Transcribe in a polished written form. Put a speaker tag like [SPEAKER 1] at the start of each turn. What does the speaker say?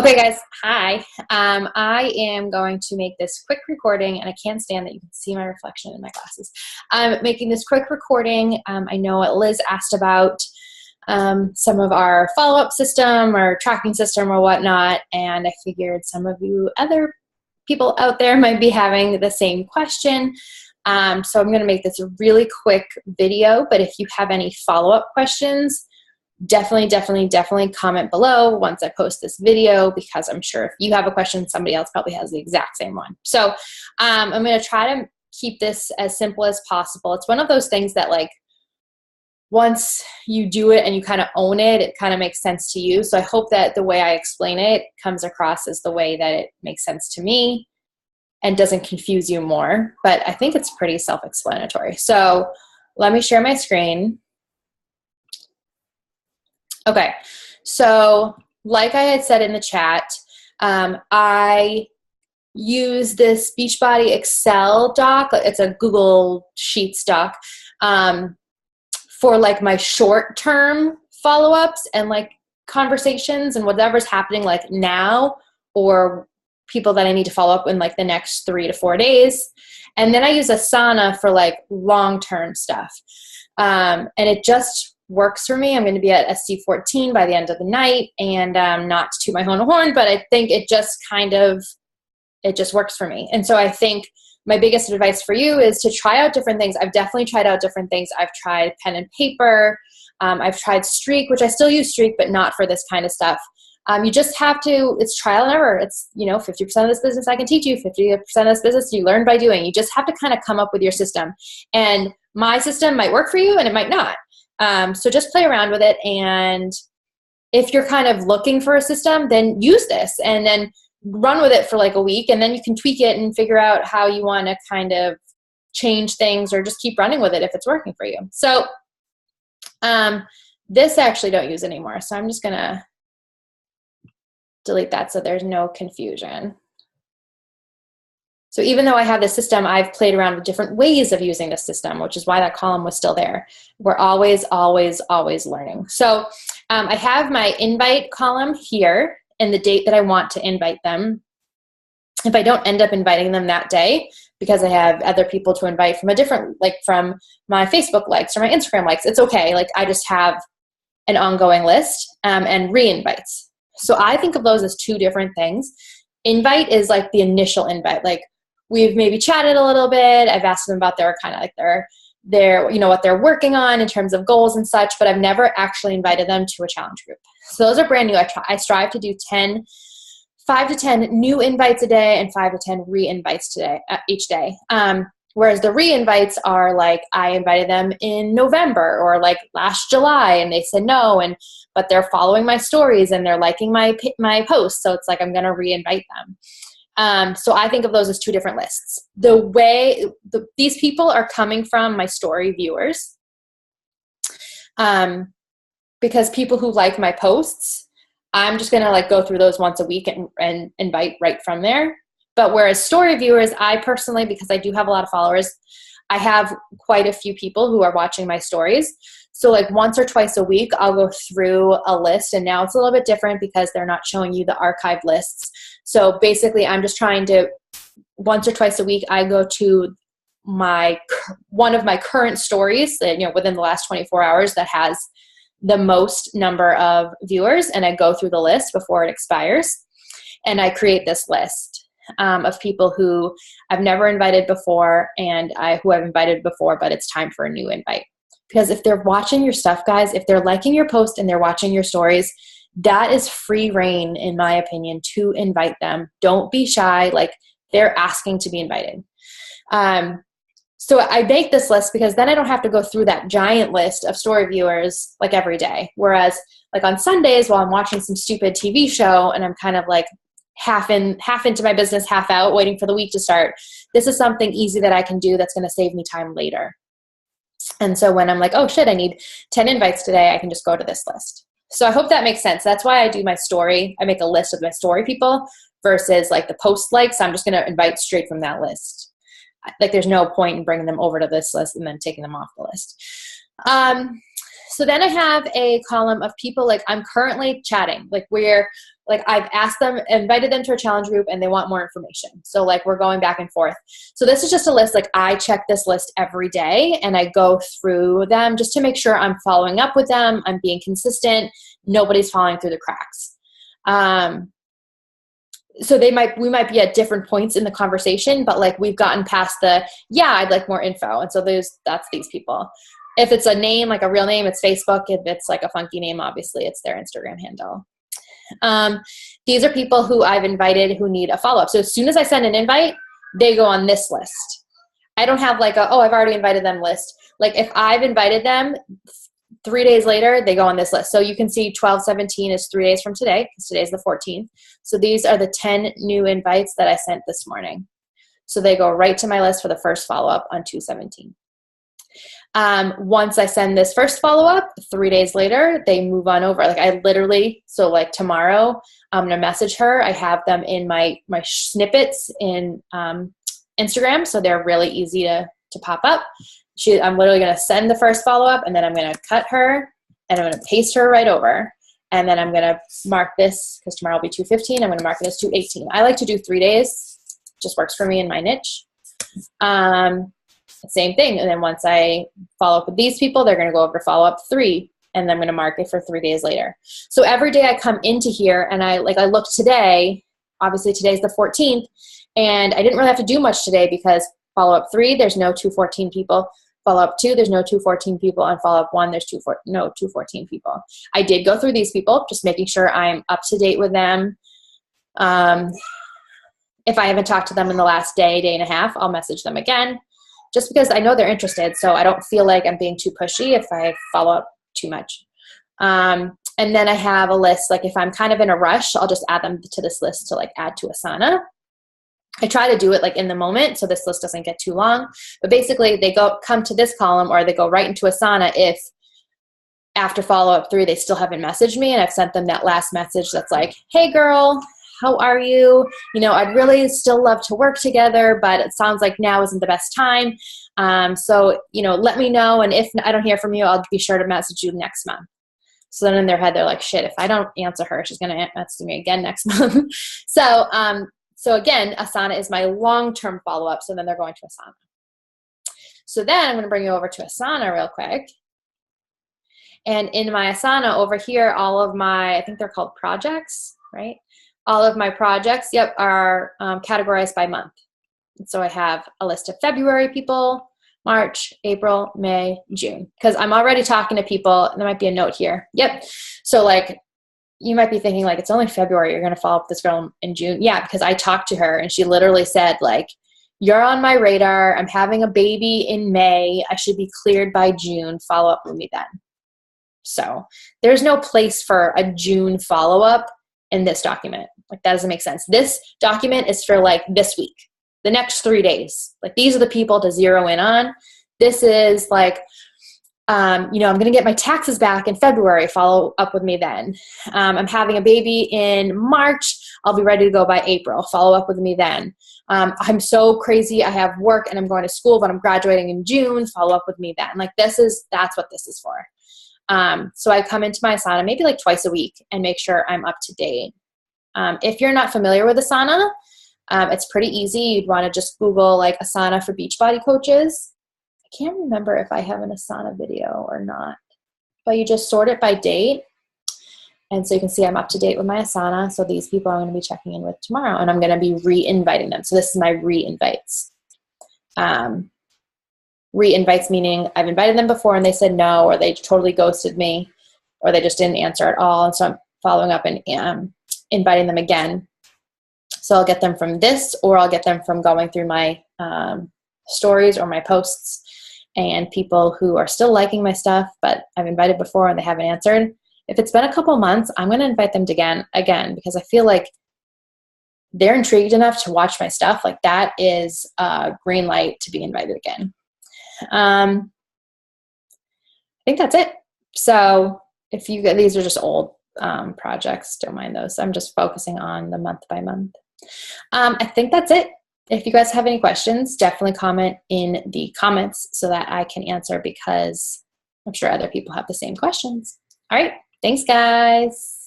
[SPEAKER 1] Okay, guys, hi. I am going to make this quick recording, and I can't stand that you can see my reflection in my glasses. I'm making this quick recording. I know what Liz asked about some of our follow-up system or tracking system or whatnot, and I figured some of you other people out there might be having the same question. So I'm going to make this a really quick video, but if you have any follow-up questions, definitely comment below once I post this video, because I'm sure if you have a question, somebody else probably has the exact same one. So I'm going to try to keep this as simple as possible. It's one of those things that, like, once you do it and you kind of own it, it kind of makes sense to you. So I hope that the way I explain it comes across as the way that it makes sense to me and doesn't confuse you more. But I think it's pretty self-explanatory. So let me share my screen. Okay, so like I had said in the chat, I use this Beachbody Excel doc. It's a Google Sheets doc for like my short-term follow-ups and like conversations and whatever's happening like now, or people that I need to follow up in like the next 3 to 4 days. And then I use Asana for like long-term stuff. And it just works for me. I'm going to be at SC14 by the end of the night, and not to toot my own horn, but I think it just works for me. And so I think my biggest advice for you is to try out different things. I've definitely tried out different things. I've tried pen and paper. I've tried Streak, which I still use Streak, but not for this kind of stuff. You just have to, it's trial and error. It's, 50% of this business I can teach you, 50% of this business you learn by doing. You just have to kind of come up with your system. And my system might work for you and it might not. So just play around with it, and if you're kind of looking for a system, then use this and then run with it for like a week, and then you can tweak it and figure out how you want to kind of change things, or just keep running with it if it's working for you. So this I actually don't use anymore, so I'm just going to delete that so there's no confusion. So even though I have this system, I've played around with different ways of using this system, which is why that column was still there. We're always learning. So I have my invite column here and the date that I want to invite them. If I don't end up inviting them that day because I have other people to invite from a different, like from my Facebook likes or my Instagram likes, it's okay. Like I just have an ongoing list and re-invites. So I think of those as two different things. Invite is like the initial invite. Like, we've maybe chatted a little bit. I've asked them about their kind of like their what they're working on in terms of goals and such, but I've never actually invited them to a challenge group. So those are brand new. I strive to do 5 to 10 new invites a day and 5 to 10 re-invites each day. Whereas the re-invites are like, I invited them in November or like last July and they said no, but they're following my stories and they're liking my posts. So it's like, I'm going to re-invite them. So I think of those as two different lists. The way these people are coming from my story viewers, because people who like my posts, I'm just going to like go through those once a week and invite right from there. But whereas story viewers, I personally, because I do have a lot of followers, I have quite a few people who are watching my stories. So like once or twice a week, I'll go through a list, and now it's a little bit different because they're not showing you the archived lists. So basically I'm just trying to, once or twice a week, I go to one of my current stories that, within the last 24 hours that has the most number of viewers, and I go through the list before it expires. And I create this list of people who I've never invited before and who I've invited before, but it's time for a new invite. Because if they're watching your stuff, guys, if they're liking your post and they're watching your stories, that is free reign, in my opinion, to invite them. Don't be shy. Like, they're asking to be invited. So I make this list because then I don't have to go through that giant list of story viewers like every day. Whereas like on Sundays while I'm watching some stupid TV show and I'm kind of like half into my business, half out, waiting for the week to start, this is something easy that I can do that's going to save me time later. And so when I'm like, oh shit, I need 10 invites today, I can just go to this list. So I hope that makes sense. That's why I do my story. I make a list of my story people versus like the post likes. I'm just going to invite straight from that list. Like, there's no point in bringing them over to this list and then taking them off the list. So then I have a column of people like I'm currently chatting, like where like I've asked them, invited them to a challenge group and they want more information. So like we're going back and forth. So this is just a list. Like I check this list every day and I go through them just to make sure I'm following up with them. I'm being consistent. Nobody's falling through the cracks. So we might be at different points in the conversation, but like we've gotten past yeah, I'd like more info. And so that's these people. If it's a name, like a real name, it's Facebook. If it's like a funky name, obviously it's their Instagram handle. These are people who I've invited who need a follow-up. So as soon as I send an invite, they go on this list. I don't have like I've already invited them list. Like if I've invited them 3 days later, they go on this list. So you can see 12/17 is 3 days from today because today's the 14th. So these are the 10 new invites that I sent this morning. So they go right to my list for the first follow-up on 2/17. Once I send this first follow-up, 3 days later, they move on over. Like I literally, so like tomorrow, I'm going to message her. I have them in my snippets in Instagram. So they're really easy to pop up. I'm literally going to send the first follow-up and then I'm going to cut her and I'm going to paste her right over. And then I'm going to mark this because tomorrow will be 2/15. I'm going to mark it as 2/18. I like to do 3 days. Just works for me in my niche. Same thing. And then once I follow up with these people, they're going to go over to follow up 3 and then I'm going to mark it for 3 days later. So every day I come into here and I look today, obviously today's the 14th and I didn't really have to do much today because follow up 3, there's no 214 people. Follow up 2, there's no 214 people. On follow up 1, there's no 214 people. I did go through these people, just making sure I'm up to date with them. If I haven't talked to them in the last day and a half, I'll message them again. Just because I know they're interested, so I don't feel like I'm being too pushy if I follow up too much. And then I have a list, like if I'm kind of in a rush, I'll just add them to this list to like add to Asana. I try to do it like in the moment so this list doesn't get too long. But basically they come to this column or they go right into Asana if after follow-up 3 they still haven't messaged me and I've sent them that last message that's like, hey girl, how are you? You know, I'd really still love to work together, but it sounds like now isn't the best time. So, you know, let me know. And if I don't hear from you, I'll be sure to message you next month. So then in their head, they're like, shit, if I don't answer her, she's going to message me again next month. So again, Asana is my long-term follow-up. So then they're going to Asana. So then I'm going to bring you over to Asana real quick. And in my Asana over here, all of my, I think they're called projects, right? All of my projects, are categorized by month. And so I have a list of February people, March, April, May, June. Because I'm already talking to people. There might be a note here. Yep. So like you might be thinking like, it's only February. You're going to follow up with this girl in June. Yeah, because I talked to her and she literally said like, you're on my radar. I'm having a baby in May. I should be cleared by June. Follow up with me then. So there's no place for a June follow-up in this document. Like that doesn't make sense. This document is for like this week, the next 3 days. Like these are the people to zero in on. This is like, I'm going to get my taxes back in February. Follow up with me then. I'm having a baby in March. I'll be ready to go by April. Follow up with me then. I'm so crazy. I have work and I'm going to school, but I'm graduating in June. Follow up with me then. Like that's what this is for. So I come into my Asana maybe like twice a week and make sure I'm up to date. If you're not familiar with Asana, it's pretty easy. You'd want to just Google like Asana for Beachbody coaches. I can't remember if I have an Asana video or not, but you just sort it by date. And so you can see I'm up to date with my Asana. So these people I'm going to be checking in with tomorrow and I'm going to be re-inviting them. So this is my re-invites. Re-invites meaning I've invited them before and they said no, or they totally ghosted me, or they just didn't answer at all. And so I'm following up and inviting them again. So I'll get them from this, or I'll get them from going through my stories or my posts, and people who are still liking my stuff, but I've invited before and they haven't answered. If it's been a couple months, I'm going to invite them again because I feel like they're intrigued enough to watch my stuff. Like that is a green light to be invited again. I think that's it. So if these are just old projects, don't mind those. I'm just focusing on the month by month. I think that's it. If you guys have any questions, definitely comment in the comments so that I can answer, because I'm sure other people have the same questions. All right. Thanks, guys.